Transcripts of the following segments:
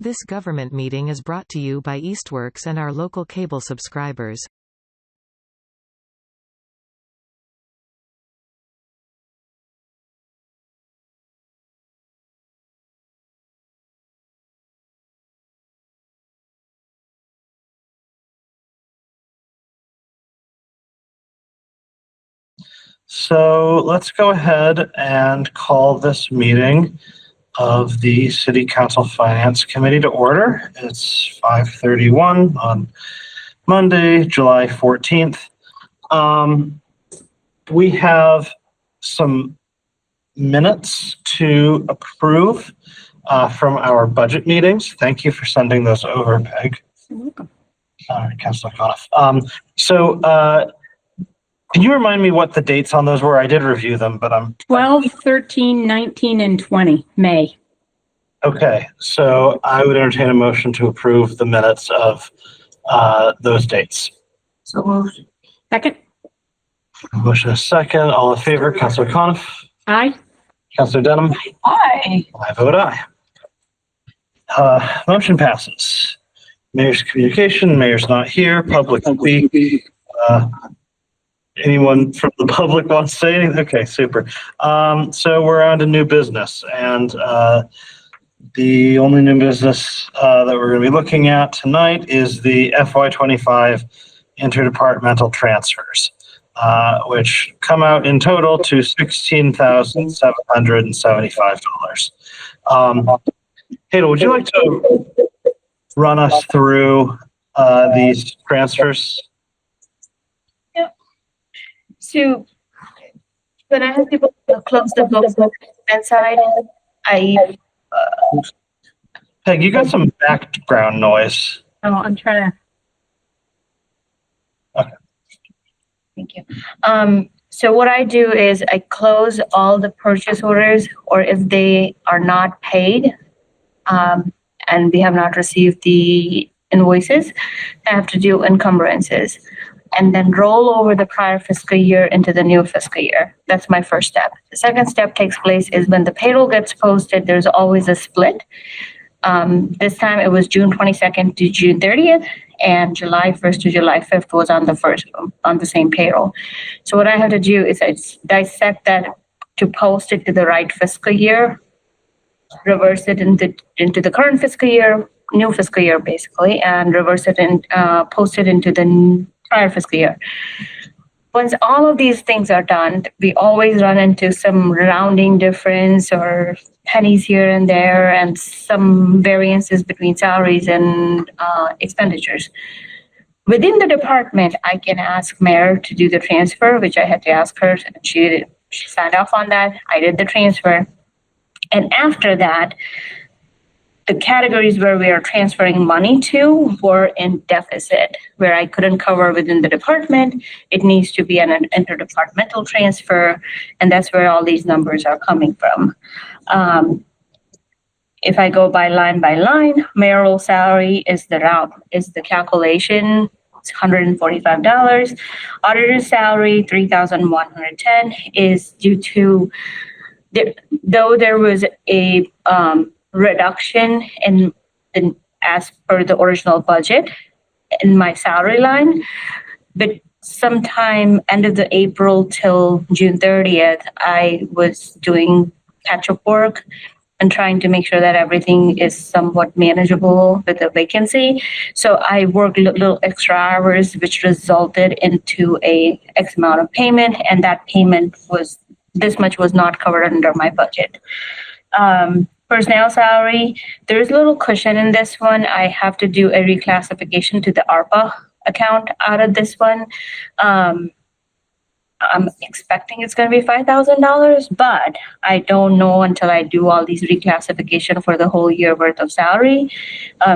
This government meeting is brought to you by Eastworks and our local cable subscribers. So let's go ahead and call this meeting of the City Council Finance Committee to order. It's 5:31 on Monday, July 14th. We have some minutes to approve from our budget meetings. Thank you for sending those over, Peg. You're welcome. Councilor Coniff. Can you remind me what the dates on those were? I did review them, but 12, 13, 19, and 20, May. Okay, so I would entertain a motion to approve the minutes of those dates. So moved. Second? Motion is second. All in favor, Councilor Coniff? Aye. Councilor Denham? Aye. I vote aye. Motion passes. Mayor's communication, mayor's not here, public speak. Anyone from the public wants to say anything? Okay, super. So we're on to new business, and the only new business that we're going to be looking at tonight is the FY25 interdepartmental transfers, which come out in total to $16,775. Hadel, would you like to run us through these transfers? So when I have people close the books on the expense side, Peg, you got some background noise. Oh, I'm trying to. Okay. Thank you. So what I do is I close all the purchase orders, or if they are not paid, and we have not received the invoices, I have to do encumbrances and then roll over the prior fiscal year into the new fiscal year. That's my first step. The second step takes place is when the payroll gets posted, there's always a split. This time it was June 22nd to June 30th, and July 1st to July 5th was on the same payroll. So what I have to do is I dissect that to post it to the right fiscal year, reverse it into the current fiscal year, new fiscal year basically, and reverse it and post it into the prior fiscal year. Once all of these things are done, we always run into some rounding difference or pennies here and there and some variances between salaries and expenditures. Within the department, I can ask Mayor to do the transfer, which I had to ask her, and she signed off on that. I did the transfer. And after that, the categories where we are transferring money to were in deficit, where I couldn't cover within the department. It needs to be an interdepartmental transfer, and that's where all these numbers are coming from. If I go by line, mayoral salary is the calculation. It's $145. Auditor's salary, $3,110, is due to, though there was a reduction in as per the original budget in my salary line, but sometime end of the April till June 30th, I was doing catch-up work and trying to make sure that everything is somewhat manageable with the vacancy. So I worked little extra hours, which resulted into a X amount of payment, and that payment was, this much was not covered under my budget. Personnel salary, there's a little cushion in this one. I have to do a reclassification to the ARPA account out of this one. I'm expecting it's going to be $5,000, but I don't know until I do all these reclassification for the whole year worth of salary.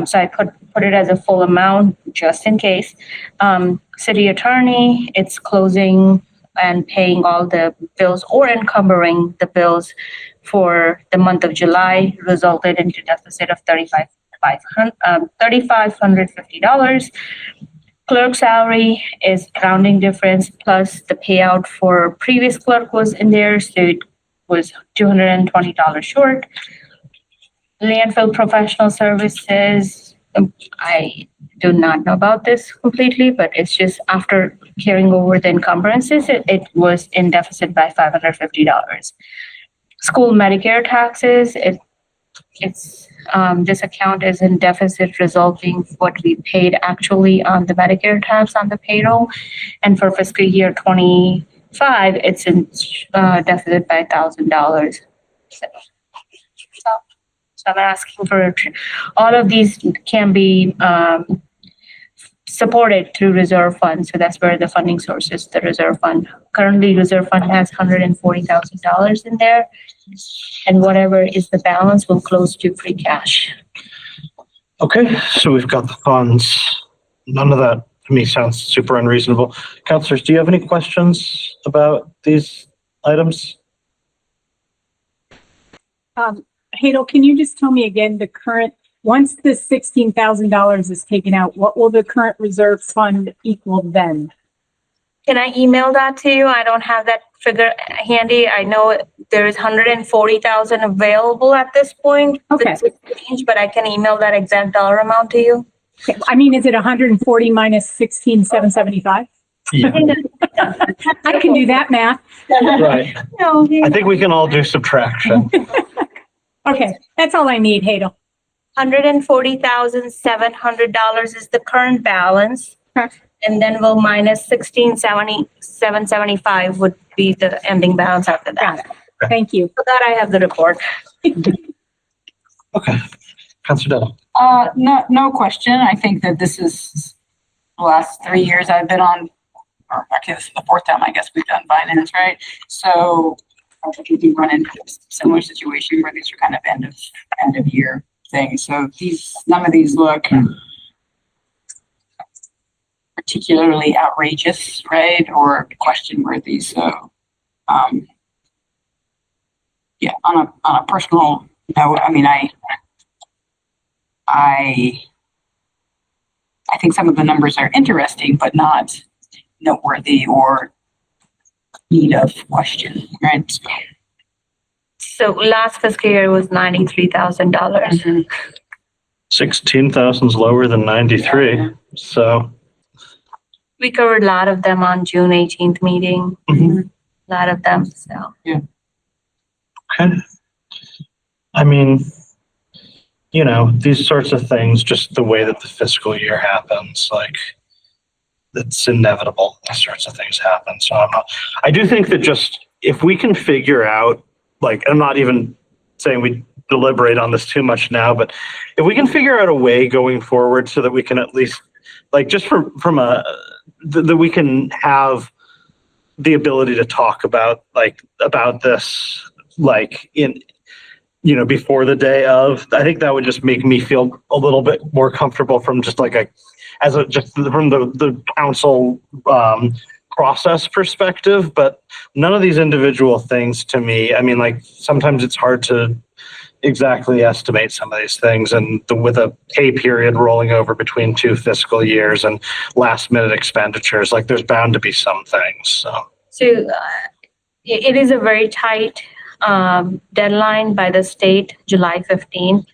So I put it as a full amount just in case. City attorney, it's closing and paying all the bills or encumbering the bills for the month of July, resulted into deficit of $3,550. Clerk salary is rounding difference, plus the payout for previous clerk was in there, so it was $220 short. Landfill professional services, I do not know about this completely, but it's just after carrying over the encumbrances, it was in deficit by $550. School Medicare taxes, this account is in deficit resulting what we paid actually on the Medicare tax on the payroll. And for fiscal year 25, it's in deficit by $1,000. So I'm asking for, all of these can be supported through reserve fund. So that's where the funding source is, the reserve fund. Currently, reserve fund has $140,000 in there. And whatever is the balance will close to free cash. Okay, so we've got the funds. None of that to me sounds super unreasonable. Counselors, do you have any questions about these items? Hadel, can you just tell me again the current, once the $16,000 is taken out, what will the current reserve fund equal then? Can I email that to you? I don't have that figure handy. I know there is 140,000 available at this point. Okay. But I can email that exact dollar amount to you. Okay. I mean, is it 140 minus 16,775? Yeah. I can do that math. Right. No, I think we can all do subtraction. Okay, that's all I need, Hadel. $140,700 is the current balance. Okay. And then we'll minus 16,775 would be the ending balance after Got that. it. Thank you. For that, I have the report. Okay. Counselor Devil. No question. I think that this is the last 3 years I've been on, or actually this is the fourth time I guess we've done finance, right? So I think we do run into a similar situation where these are kind of end of year things. So none of these look particularly outrageous, right? Or question worthy. So yeah, on a personal note, I mean, I think some of the numbers are interesting, but not noteworthy or need of question, right? So last fiscal year was $93,000. 16,000 is lower than 93. Yeah. So, We covered a lot of them on June 18th meeting. mhm. A lot of them, so. Okay. I mean, you know, these sorts of things, just the way that the fiscal year happens, like, it's inevitable. These sorts of things happen. So I do think that just if we can figure out, like, I'm not even saying we deliberate on this too much now, but if we can figure out a way going forward so that we can at least, like, just that we can have the ability to talk about this, like, in, you know, before the day of, I think that would just make me feel a little bit more comfortable from just like just from the council process perspective. But none of these individual things to me, I mean, like, sometimes it's hard to exactly estimate some of these things, and with a pay period rolling over between 2 fiscal years and last minute expenditures, like, there's bound to be some things. So It is a very tight deadline by the state, July 15th,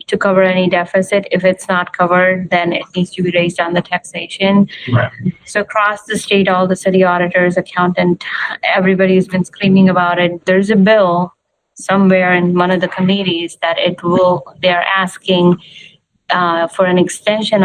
to cover any deficit. If it's not covered, then it needs to be raised on the taxation. Right. So across the state, all the city auditors, accountant, everybody's been screaming about it. There's a bill somewhere in one of the committees that they're asking for an extension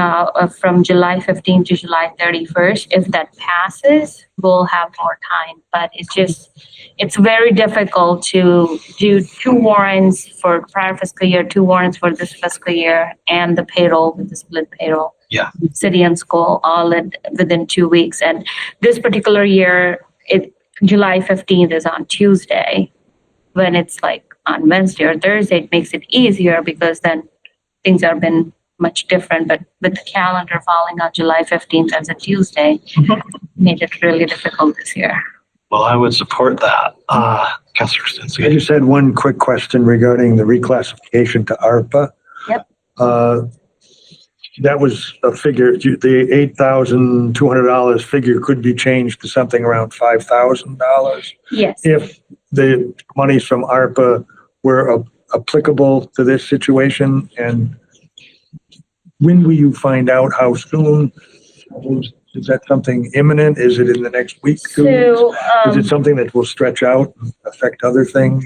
from July 15th to July 31st. If that passes, we'll have more time. But it's very difficult to do 2 warrants for prior fiscal year, 2 warrants for this fiscal year, and the payroll with the split payroll. Yeah. City and school all within 2 weeks. And this particular year, July 15th is on Tuesday. When it's like on Wednesday or Thursday, it makes it easier because then things have been much different. But with the calendar falling on July 15th as a Tuesday, made it really difficult this year. Well, I would support that. Councilor Krasinski. I just had one quick question regarding the reclassification to ARPA. Yep. That was a figure, the $8,200 figure could be changed to something around $5,000 Yes. if the monies from ARPA were applicable to this situation? And when will you find out? How soon? Is that something imminent? Is it in the next week? 2 weeks? So, Is it something that will stretch out, and affect other things?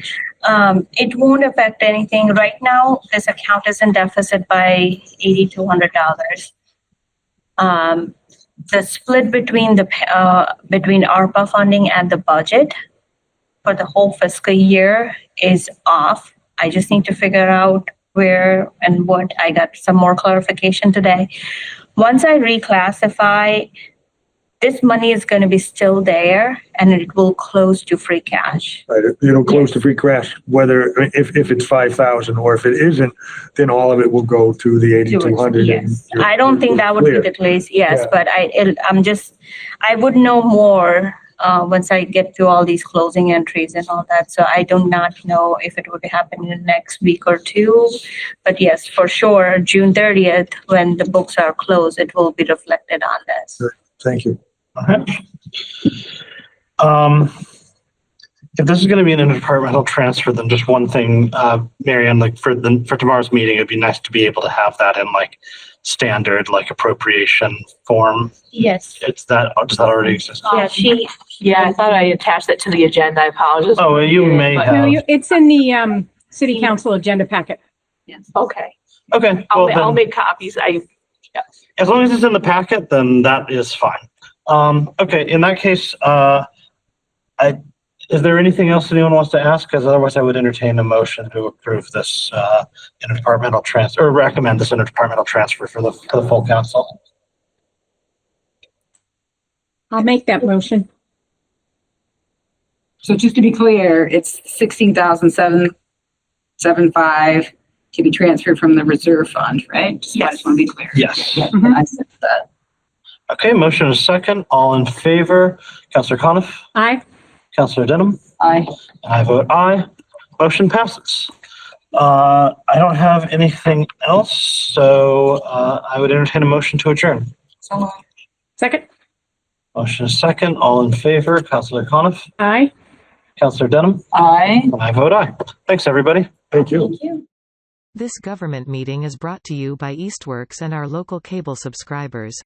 it won't affect anything. Right now, this account is in deficit by $8,200. The split between between ARPA funding and the budget for the whole fiscal year is off. I just need to figure out where and what. I got some more clarification today. Once I reclassify, this money is going to be still there and it will close to free cash. Right, it'll close to free cash, whether, if it's 5,000 or if it isn't, then all of it will go to the 8,200. Yes, I don't think that would be the case, yes, Yeah. but I would know more once I get through all these closing entries and all that. So I do not know if it would happen in the next week or two. But yes, for sure, June 30th, when the books are closed, it will be reflected on this. Thank you. Okay. If this is going to be an interdepartmental transfer, then just one thing, Marianne, like for tomorrow's meeting, it'd be nice to be able to have that in like standard, like appropriation form. Yes. Does that already exist? Yeah, Yeah, I thought I attached it to the agenda. I apologize. Oh, you may But- No, have. it's in the, city council agenda packet. Okay, Okay, I'll well then, make copies. as long as it's in the packet, then that is fine. Okay, in that case, is there anything else anyone wants to ask? Because otherwise I would entertain a motion to approve this interdepartmental transfer, or recommend this interdepartmental transfer for the full council. I'll make that motion. So just to be clear, it's 16,775 to be transferred from the reserve fund, right? I just want to be clear. Yes. Yeah, Mhm. I said that. Okay, motion is second. All in favor? Councillor Coniff, Aye. Councillor Denham, Aye. I vote aye. Motion passes. I don't have anything else, so I would entertain a motion to adjourn. So Second? Motion is second. All in favor? Councillor Coniff, Aye. Councillor Denham, aye. I vote aye. Thanks, everybody. Thank you. Thank you. This government meeting is brought to you by Eastworks and our local cable subscribers.